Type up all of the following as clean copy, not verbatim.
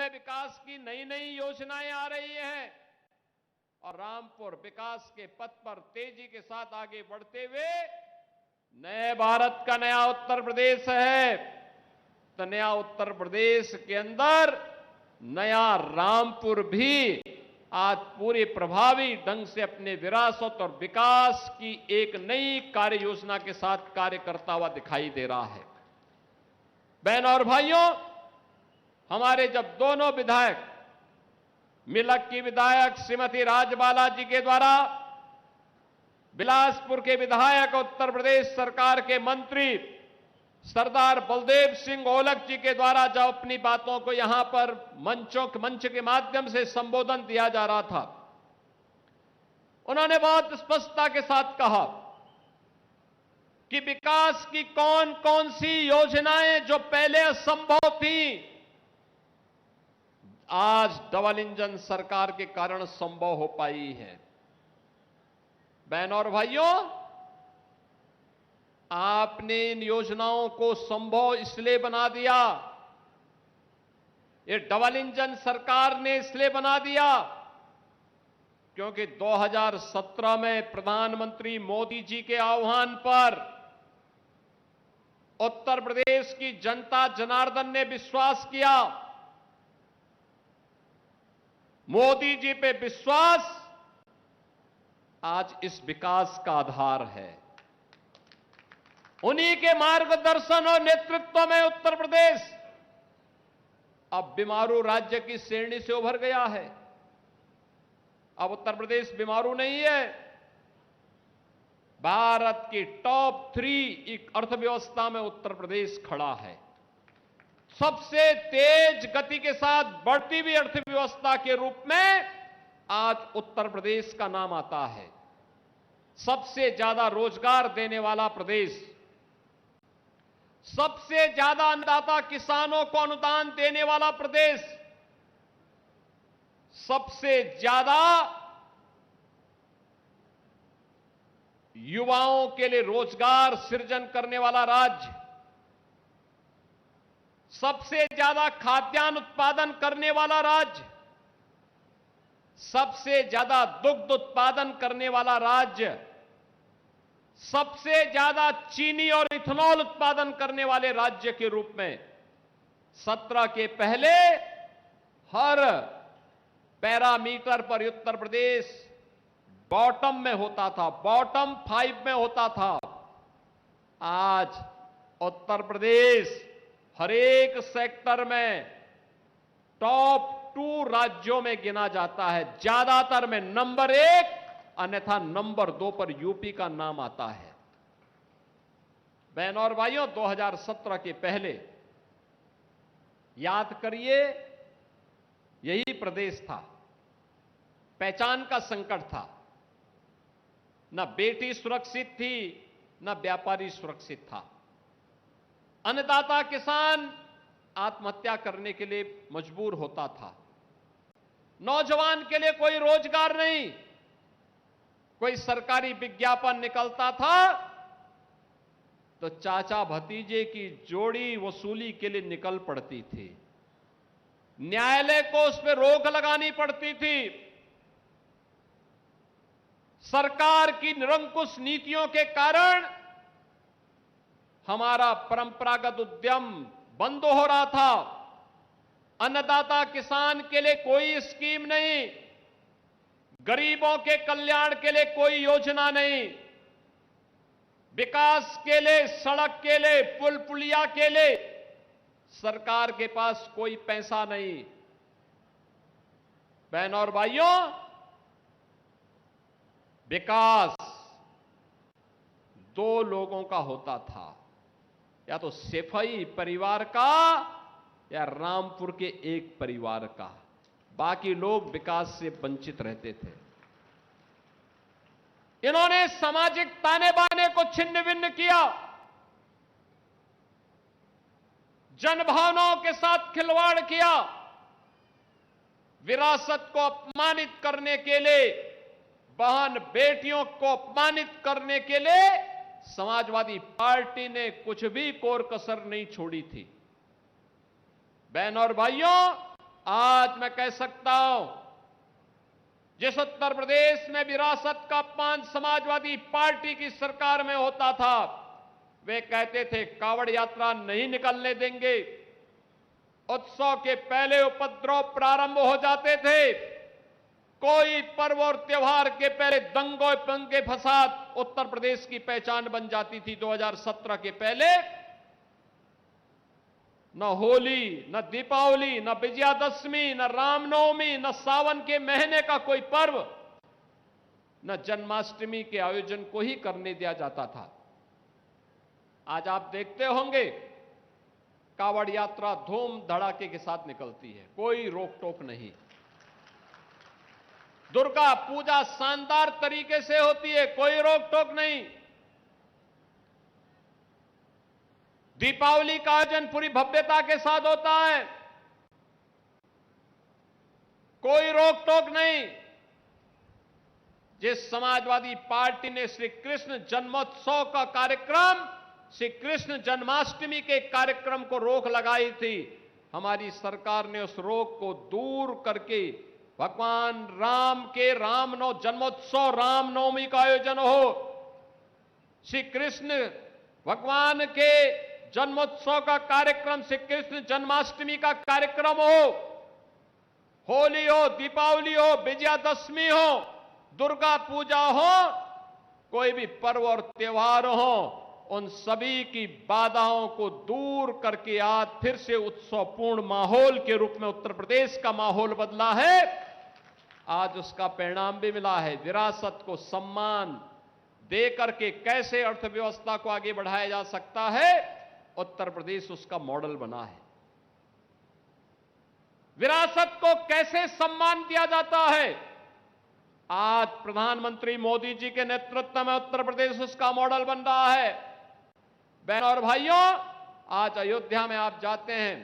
में विकास की नई नई योजनाएं आ रही हैं और रामपुर विकास के पथ पर तेजी के साथ आगे बढ़ते हुए नए भारत का नया उत्तर प्रदेश है। तो नया उत्तर प्रदेश के अंदर नया रामपुर भी आज पूरे प्रभावी ढंग से अपने विरासत और विकास की एक नई कार्य योजना के साथ कार्य करता हुआ दिखाई दे रहा है। बहनों और भाइयों, हमारे जब दोनों विधायक, मिलक की विधायक श्रीमती राजबाला जी के द्वारा, बिलासपुर के विधायक, उत्तर प्रदेश सरकार के मंत्री सरदार बलदेव सिंह ओलख जी के द्वारा जब अपनी बातों को यहां पर मंच के माध्यम से संबोधन दिया जा रहा था, उन्होंने बहुत स्पष्टता के साथ कहा कि विकास की कौन कौन सी योजनाएं जो पहले असंभव थी, आज डबल इंजन सरकार के कारण संभव हो पाई है। बहनों और भाइयों, आपने इन योजनाओं को संभव इसलिए बना दिया, ये डबल इंजन सरकार ने इसलिए बना दिया क्योंकि 2017 में प्रधानमंत्री मोदी जी के आह्वान पर उत्तर प्रदेश की जनता जनार्दन ने विश्वास किया। मोदी जी पे विश्वास आज इस विकास का आधार है। उन्हीं के मार्गदर्शन और नेतृत्व में उत्तर प्रदेश अब बीमारू राज्य की श्रेणी से उभर गया है। अब उत्तर प्रदेश बीमारू नहीं है, भारत की टॉप 3 अर्थव्यवस्था में उत्तर प्रदेश खड़ा है। सबसे तेज गति के साथ बढ़ती हुई अर्थव्यवस्था के रूप में आज उत्तर प्रदेश का नाम आता है। सबसे ज्यादा रोजगार देने वाला प्रदेश, सबसे ज्यादा अन्नदाता किसानों को अनुदान देने वाला प्रदेश, सबसे ज्यादा युवाओं के लिए रोजगार सृजन करने वाला राज्य, सबसे ज्यादा खाद्यान्न उत्पादन करने वाला राज्य, सबसे ज्यादा दुग्ध उत्पादन करने वाला राज्य, सबसे ज्यादा चीनी और इथेनॉल उत्पादन करने वाले राज्य के रूप में 17 के पहले हर पैरामीटर पर उत्तर प्रदेश बॉटम में होता था, बॉटम 5 में होता था। आज उत्तर प्रदेश हर एक सेक्टर में टॉप 2 राज्यों में गिना जाता है। ज्यादातर में नंबर 1, अन्यथा नंबर 2 पर यूपी का नाम आता है। बहनों और भाइयों, 2017 के पहले याद करिए, यही प्रदेश था, पहचान का संकट था। न बेटी सुरक्षित थी, न व्यापारी सुरक्षित था। अन्नदाता किसान आत्महत्या करने के लिए मजबूर होता था। नौजवान के लिए कोई रोजगार नहीं, कोई सरकारी विज्ञापन निकलता था तो चाचा भतीजे की जोड़ी वसूली के लिए निकल पड़ती थी। न्यायालय को उस पर रोक लगानी पड़ती थी। सरकार की निरंकुश नीतियों के कारण हमारा परंपरागत उद्यम बंद हो रहा था। अन्नदाता किसान के लिए कोई स्कीम नहीं, गरीबों के कल्याण के लिए कोई योजना नहीं, विकास के लिए, सड़क के लिए, पुल पुलिया के लिए सरकार के पास कोई पैसा नहीं। बहनों और भाइयों, विकास 2 लोगों का होता था, या तो सेफई परिवार का या रामपुर के एक परिवार का। बाकी लोग विकास से वंचित रहते थे। इन्होंने सामाजिक ताने बाने को छिन्न भिन्न किया, जनभावनाओं के साथ खिलवाड़ किया, विरासत को अपमानित करने के लिए, बहन बेटियों को अपमानित करने के लिए समाजवादी पार्टी ने कुछ भी कोर कसर नहीं छोड़ी थी। बहनों और भाइयों, आज मैं कह सकता हूं, जिस उत्तर प्रदेश में विरासत का अपमान समाजवादी पार्टी की सरकार में होता था, वे कहते थे कावड़ यात्रा नहीं निकलने देंगे। उत्सव के पहले उपद्रव प्रारंभ हो जाते थे। कोई पर्व और त्योहार के पहले दंगों पंगे फसाद उत्तर प्रदेश की पहचान बन जाती थी। 2017 के पहले न होली, न दीपावली, न विजयादशमी, न रामनवमी, न सावन के महीने का कोई पर्व, न जन्माष्टमी के आयोजन को ही करने दिया जाता था। आज आप देखते होंगे कावड़ यात्रा धूम धड़ाके के साथ निकलती है, कोई रोक टोक नहीं। दुर्गा पूजा शानदार तरीके से होती है, कोई रोक टोक नहीं। दीपावली का आयोजन पूरी भव्यता के साथ होता है, कोई रोक टोक नहीं। जिस समाजवादी पार्टी ने श्री कृष्ण जन्मोत्सव का कार्यक्रम, श्री कृष्ण जन्माष्टमी के कार्यक्रम को रोक लगाई थी, हमारी सरकार ने उस रोक को दूर करके भगवान राम के जन्मोत्सव रामनवमी का आयोजन हो, श्री कृष्ण भगवान के जन्मोत्सव का कार्यक्रम, श्री कृष्ण जन्माष्टमी का कार्यक्रम हो, होली हो, दीपावली हो, विजयादशमी हो, दुर्गा पूजा हो, कोई भी पर्व और त्योहार हो, उन सभी की बाधाओं को दूर करके आज फिर से उत्सवपूर्ण माहौल के रूप में उत्तर प्रदेश का माहौल बदला है। आज उसका परिणाम भी मिला है। विरासत को सम्मान दे करके कैसे अर्थव्यवस्था को आगे बढ़ाया जा सकता है, उत्तर प्रदेश उसका मॉडल बना है। विरासत को कैसे सम्मान दिया जाता है, आज प्रधानमंत्री मोदी जी के नेतृत्व में उत्तर प्रदेश उसका मॉडल बन रहा है। बहनों और भाइयों, आज अयोध्या में आप जाते हैं,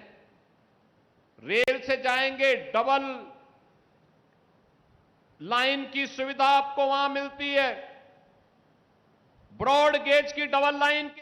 रेल से जाएंगे, डबल लाइन की सुविधा आपको वहां मिलती है, ब्रॉड गेज की डबल लाइन की